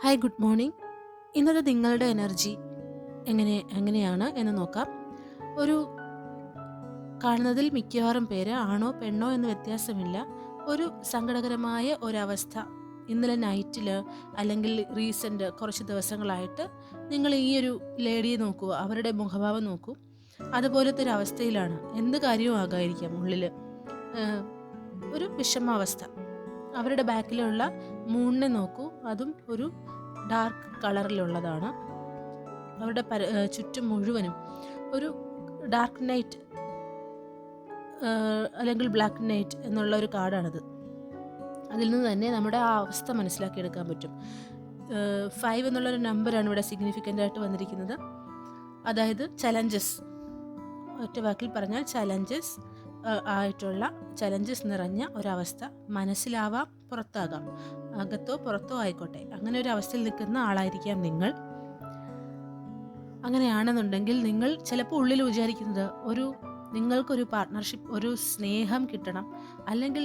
Hi, good morning. ഇന്നത്തെ നിങ്ങളുടെ energy എങ്ങനെയാണ് എന്ന് നോക്കാം. ഒരു കാണുന്നതിൽ മിക്കവാറും പേര് ആണോ പെണ്ണോ എന്ന് വ്യത്യാസമില്ല. ഒരു സങ്കടകരമായ ഒരവസ്ഥ ഇന്നലെ നൈറ്റിൽ അല്ലെങ്കിൽ റീസെൻ്റ് കുറച്ച് ദിവസങ്ങളായിട്ട് നിങ്ങൾ ഈ ഒരു ലേഡിയെ നോക്കൂ, അവരുടെ മുഖഭാവം നോക്കൂ. അതുപോലത്തെ ഒരു അവസ്ഥയിലാണ്. എന്ത് കാര്യവും ആകാതിരിക്കാം ഉള്ളിൽ ഒരു വിഷമാവസ്ഥ. അവരുടെ ബാക്കിലുള്ള മൂണിനെ നോക്കൂ, അതും ഒരു ഡാർക്ക് കളറിലുള്ളതാണ്. അവരുടെ ചുറ്റും മുഴുവനും ഒരു ഡാർക്ക് നൈറ്റ് അല്ലെങ്കിൽ ബ്ലാക്ക് നൈറ്റ് എന്നുള്ള ഒരു കാർഡാണിത്. അതിൽ നിന്ന് തന്നെ നമ്മുടെ ആ അവസ്ഥ മനസ്സിലാക്കിയെടുക്കാൻ പറ്റും. 5 എന്നുള്ളൊരു നമ്പറാണ് ഇവിടെ സിഗ്നിഫിക്കൻ്റ് ആയിട്ട് വന്നിരിക്കുന്നത്. അതായത് ചലഞ്ചസ്, ഒറ്റ വാക്കിൽ പറഞ്ഞാൽ ചലഞ്ചസ് ആയിട്ടുള്ള ചലഞ്ചസ് നിറഞ്ഞ ഒരവസ്ഥ. മനസ്സിലാവാം, പുറത്താകാം, അകത്തോ പുറത്തോ ആയിക്കോട്ടെ, അങ്ങനെ ഒരു അവസ്ഥയിൽ നിൽക്കുന്ന ആളായിരിക്കാം നിങ്ങൾ. അങ്ങനെയാണെന്നുണ്ടെങ്കിൽ നിങ്ങൾ ചിലപ്പോൾ ഉള്ളിൽ വിചാരിക്കുന്നത് നിങ്ങൾക്കൊരു പാർട്ട്ണർഷിപ്പ്, ഒരു സ്നേഹം കിട്ടണം, അല്ലെങ്കിൽ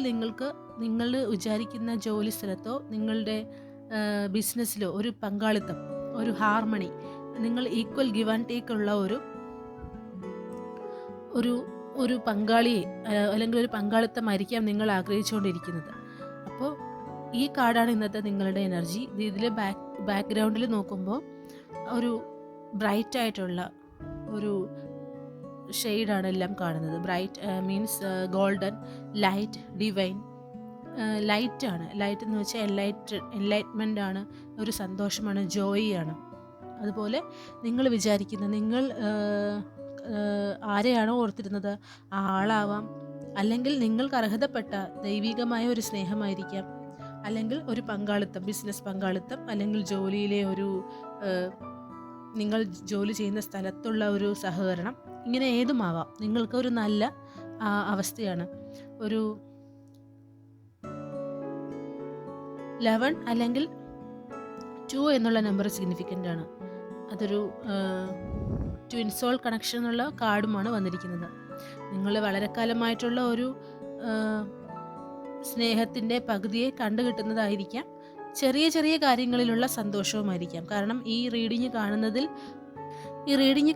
നിങ്ങൾ വിചാരിക്കുന്ന ജോലി സ്ഥലത്തോ നിങ്ങളുടെ ബിസിനസ്സിലോ ഒരു പങ്കാളിത്തം, ഒരു ഹാർമണി, നിങ്ങൾ ഈക്വൽ ഗിവ് ആൻഡ് ടേക്ക് ഉള്ള ഒരു പങ്കാളിയെ അല്ലെങ്കിൽ ഒരു പങ്കാളിത്തമായിരിക്കാം നിങ്ങൾ ആഗ്രഹിച്ചുകൊണ്ടിരിക്കുന്നത്. അപ്പോൾ ഈ കാർഡാണ് ഇന്നത്തെ നിങ്ങളുടെ എനർജി. ഇതിൽ ബാക്ക്ഗ്രൗണ്ടിൽ നോക്കുമ്പോൾ ഒരു ബ്രൈറ്റ് ആയിട്ടുള്ള ഒരു ഷെയ്ഡാണ് എല്ലാം കാണുന്നത്. Bright means golden, light, divine. ലൈറ്റാണ്. ലൈറ്റ് എന്ന് വെച്ചാൽ എൻലൈറ്റ്മെൻ്റ് ആണ്, ഒരു സന്തോഷമാണ്, ജോയ് ആണ്. അതുപോലെ നിങ്ങൾ വിചാരിക്കുന്ന, നിങ്ങൾ ആരെയാണോ ഓർത്തിരുന്നത് ആ ആളാവാം, അല്ലെങ്കിൽ നിങ്ങൾക്ക് അർഹതപ്പെട്ട ദൈവികമായ ഒരു സ്നേഹമായിരിക്കാം, അല്ലെങ്കിൽ ഒരു പങ്കാളിത്തം, ബിസിനസ് പങ്കാളിത്തം, അല്ലെങ്കിൽ ജോലിയിലെ നിങ്ങൾ ജോലി ചെയ്യുന്ന സ്ഥലത്തുള്ള ഒരു സഹകരണം. ഇങ്ങനെ ഏതുമാവാം. നിങ്ങൾക്ക് ഒരു നല്ല അവസ്ഥയാണ്. ഒരു 11 അല്ലെങ്കിൽ 2 എന്നുള്ള നമ്പർ സിഗ്നിഫിക്കൻ്റ് ആണ്. അതൊരു ട്വിൻ സോൾ കണക്ഷൻ എന്നുള്ള കാർഡുമാണ് വന്നിരിക്കുന്നത്. നിങ്ങൾ വളരെ കാലമായിട്ടുള്ള ഒരു സ്നേഹത്തിൻ്റെ പകുതിയെ കണ്ടുകിട്ടുന്നതായിരിക്കാം. ചെറിയ ചെറിയ കാര്യങ്ങളിലുള്ള സന്തോഷവുമായിരിക്കാം. കാരണം ഈ റീഡിങ്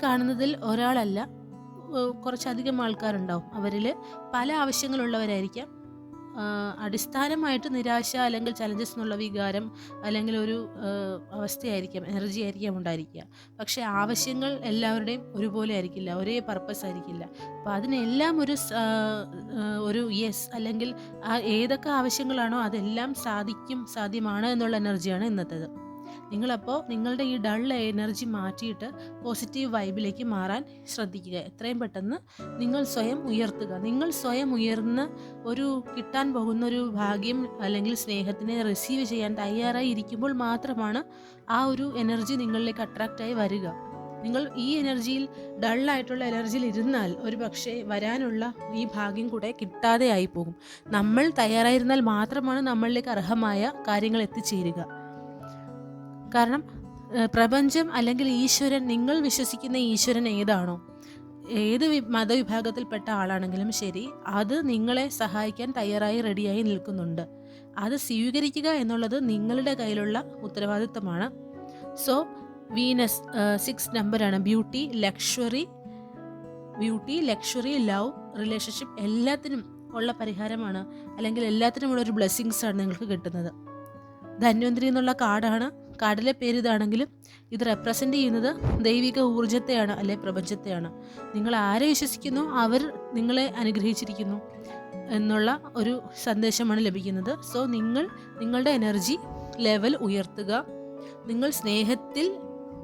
കാണുന്നതിൽ ഒരാളല്ല, കുറച്ചധികം ആൾക്കാരുണ്ടാവും. അവരിൽ പല ആവശ്യങ്ങളുള്ളവരായിരിക്കാം. അടിസ്ഥാനമായിട്ട് നിരാശ അല്ലെങ്കിൽ ചലഞ്ചസ് എന്നുള്ള വികാരം അല്ലെങ്കിൽ ഒരു അവസ്ഥയായിരിക്കാം, എനർജി ആയിരിക്കാം ഉണ്ടായിരിക്കുക. പക്ഷേ ആവശ്യങ്ങൾ എല്ലാവരുടെയും ഒരുപോലെ ആയിരിക്കില്ല, ഒരേ പർപ്പസ് ആയിരിക്കില്ല. അപ്പോൾ അതിനെല്ലാം ഒരു യെസ്, അല്ലെങ്കിൽ ഏതൊക്കെ ആവശ്യങ്ങളാണോ അതെല്ലാം സാധ്യമാണ് എന്നുള്ള എനർജിയാണ് ഇന്നത്തേത്. നിങ്ങളപ്പോൾ നിങ്ങളുടെ ഈ ഡൾ എനർജി മാറ്റിയിട്ട് പോസിറ്റീവ് വൈബിലേക്ക് മാറാൻ ശ്രദ്ധിക്കുക. എത്രയും പെട്ടെന്ന് നിങ്ങൾ സ്വയം ഉയർത്തുക. നിങ്ങൾ സ്വയം ഉയർന്ന് കിട്ടാൻ പോകുന്നൊരു ഭാഗ്യം അല്ലെങ്കിൽ സ്നേഹത്തിനെ റിസീവ് ചെയ്യാൻ തയ്യാറായി ഇരിക്കുമ്പോൾ മാത്രമാണ് ആ ഒരു എനർജി നിങ്ങളിലേക്ക് അട്രാക്റ്റായി വരിക. നിങ്ങൾ ഈ എനർജിയിൽ, ഡള്ളായിട്ടുള്ള എനർജിയിൽ ഇരുന്നാൽ ഒരു പക്ഷേ വരാനുള്ള ഈ ഭാഗ്യം കൂടെ കിട്ടാതെ ആയി പോകും. നമ്മൾ തയ്യാറായിരുന്നാൽ മാത്രമാണ് നമ്മളിലേക്ക് അർഹമായ കാര്യങ്ങൾ എത്തിച്ചേരുക. കാരണം പ്രപഞ്ചം അല്ലെങ്കിൽ ഈശ്വരൻ, നിങ്ങൾ വിശ്വസിക്കുന്ന ഈശ്വരൻ ഏതാണോ, ഏത് മതവിഭാഗത്തിൽപ്പെട്ട ആളാണെങ്കിലും ശരി, അത് നിങ്ങളെ സഹായിക്കാൻ തയ്യാറായി റെഡിയായി നിൽക്കുന്നുണ്ട്. അത് സ്വീകരിക്കുക എന്നുള്ളത് നിങ്ങളുടെ കയ്യിലുള്ള ഉത്തരവാദിത്തമാണ്. സോ വീനസ് 6 നമ്പറാണ്. ബ്യൂട്ടി, ലക്ഷറി, ലവ്, റിലേഷൻഷിപ്പ്, എല്ലാത്തിനും ഉള്ള പരിഹാരമാണ്, അല്ലെങ്കിൽ എല്ലാത്തിനുമുള്ള ഒരു ബ്ലെസ്സിങ്സാണ് നിങ്ങൾക്ക് കിട്ടുന്നത്. ധന്വന്തരി എന്നുള്ള കാർഡിലെ പേര് ഇതാണെങ്കിലും ഇത് റെപ്രസെൻ്റ് ചെയ്യുന്നത് ദൈവിക ഊർജ്ജത്തെയാണ്, അല്ലെ പ്രപഞ്ചത്തെയാണ്. നിങ്ങൾ ആരെ വിശ്വസിക്കുന്നു അവർ നിങ്ങളെ അനുഗ്രഹിച്ചിരിക്കുന്നു എന്നുള്ള ഒരു സന്ദേശമാണ് ലഭിക്കുന്നത്. സോ നിങ്ങളുടെ എനർജി ലെവൽ ഉയർത്തുക. നിങ്ങൾ സ്നേഹത്തിൽ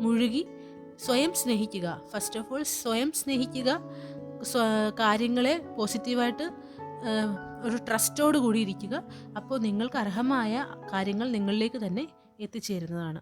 മുഴുകി സ്വയം സ്നേഹിക്കുക. ഫസ്റ്റ് ഓഫ് ഓൾ സ്വയം സ്നേഹിക്കുക. കാര്യങ്ങളെ പോസിറ്റീവായിട്ട് ഒരു ട്രസ്റ്റോട് കൂടി ഇരിക്കുക. അപ്പോൾ നിങ്ങൾക്ക് അർഹമായ കാര്യങ്ങൾ നിങ്ങളിലേക്ക് തന്നെ എത്തിച്ചേരുന്നതാണ്.